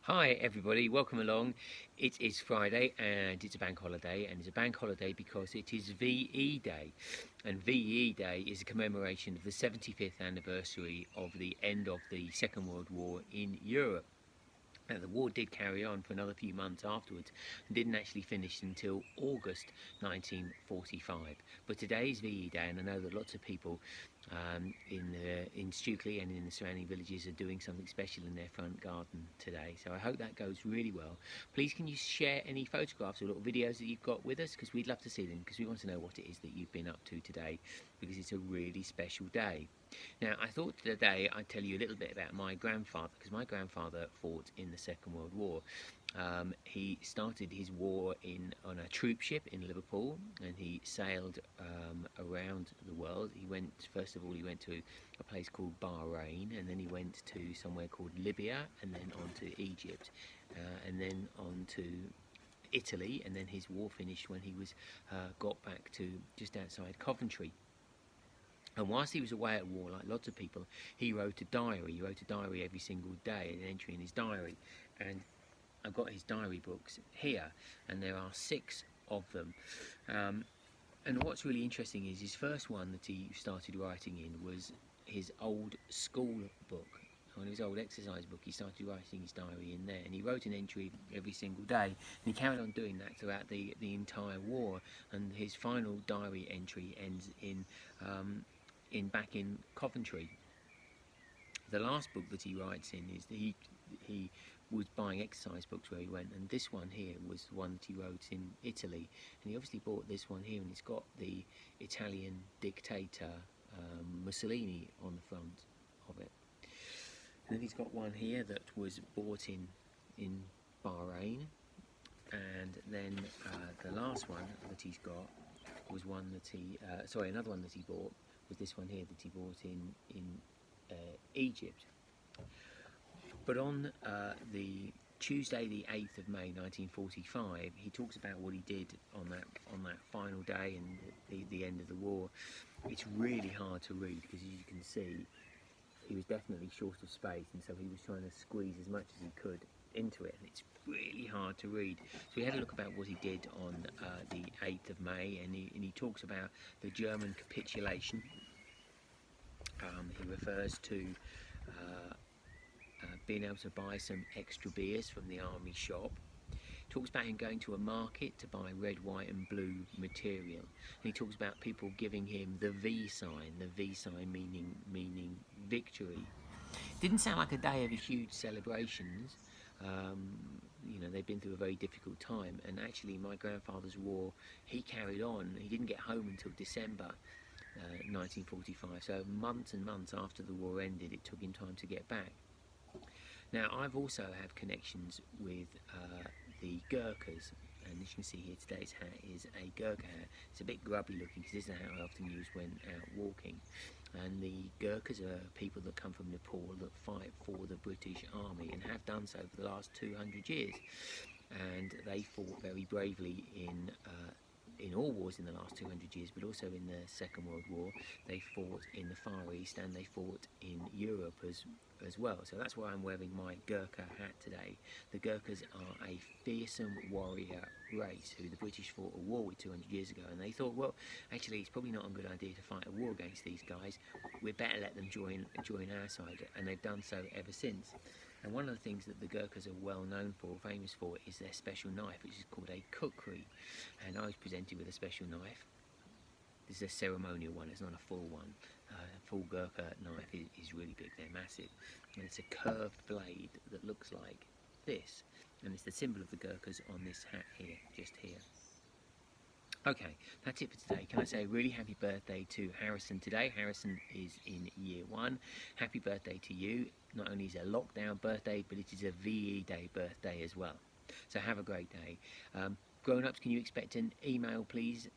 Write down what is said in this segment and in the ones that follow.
Hi everybody, welcome along. It is Friday and it's a bank holiday, and it's a bank holiday because it is VE Day, and VE Day is a commemoration of the 75th anniversary of the end of the Second World War in Europe. Now, the war did carry on for another few months afterwards and didn't actually finish until August 1945. But today is VE Day, and I know that lots of people in Stukely and in the surrounding villages are doing something special in their front garden today. So I hope that goes really well. Please can you share any photographs or little videos that you've got with us, because we'd love to see them, because we want to know what it is that you've been up to today, because it's a really special day. Now, I thought today I'd tell you a little bit about my grandfather, because my grandfather fought in the Second World War. He started his war on a troop ship in Liverpool, and he sailed around the world. First of all, he went to a place called Bahrain, and then he went to somewhere called Libya, and then on to Egypt, and then on to Italy, and then his war finished when he got back to just outside Coventry. And whilst he was away at war, like lots of people, he wrote a diary. He wrote a diary every single day, an entry in his diary. And I've got his diary books here, and there are 6 of them. And what's really interesting is his first one that he started writing in was his old school book. On his old exercise book, he started writing his diary in there, and he wrote an entry every single day, and he carried on doing that throughout the entire war. And his final diary entry ends back in Coventry. The last book that he writes in is that he was buying exercise books where he went, and this one here was the one that he wrote in Italy, and he obviously bought this one here, and it's got the Italian dictator Mussolini on the front of it. And then he's got one here that was bought in Bahrain, and then the last one that he's got was one that another one that he bought was this one here that he bought in Egypt. But on the Tuesday, the 8th of May 1945, he talks about what he did on that final day and the end of the war. It's really hard to read because, as you can see, he was definitely short of space, and so he was trying to squeeze as much as he could into it, and it's really hard to read. So we had a look about what he did on the 8th of May, and he talks about the German capitulation. He refers to being able to buy some extra beers from the army shop. Talks about him going to a market to buy red, white and blue material. And he talks about people giving him the V sign meaning victory. Didn't sound like a day of huge celebrations. They'd been through a very difficult time, and actually my grandfather's war, he carried on. He didn't get home until December 1945, so months and months after the war ended, it took him time to get back. Now, I've also had connections with the Gurkhas, and as you can see here, today's hat is a Gurkha hat. It's a bit grubby looking because this is a hat I often use when out walking. And the Gurkhas are people that come from Nepal that fight for the British Army and have done so for the last 200 years. And they fought very bravely in all wars in the last 200 years, but also in the Second World War. They fought in the Far East, and they fought in Europe as well. So that's why I'm wearing my Gurkha hat today. The Gurkhas are a fearsome warrior race who the British fought a war with 200 years ago, and they thought, well, actually it's probably not a good idea to fight a war against these guys. We'd better let them join our side, and they've done so ever since. And one of the things that the Gurkhas are well known for, famous for, is their special knife, which is called a kukri. And I was presented with a special knife. This is a ceremonial one, it's not a full one. A full Gurkha knife is really big, they're massive. And it's a curved blade that looks like this. And it's the symbol of the Gurkhas on this hat here, just here. Okay, that's it for today. Can I say a really happy birthday to Harrison today? Harrison is in year 1. Happy birthday to you. Not only is it a lockdown birthday, but it is a VE Day birthday as well. So have a great day. Grown-ups, can you expect an email, please,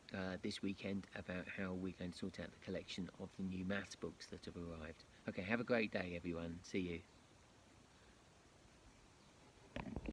this weekend about how we're going to sort out the collection of the new maths books that have arrived. Okay, have a great day, everyone. See you.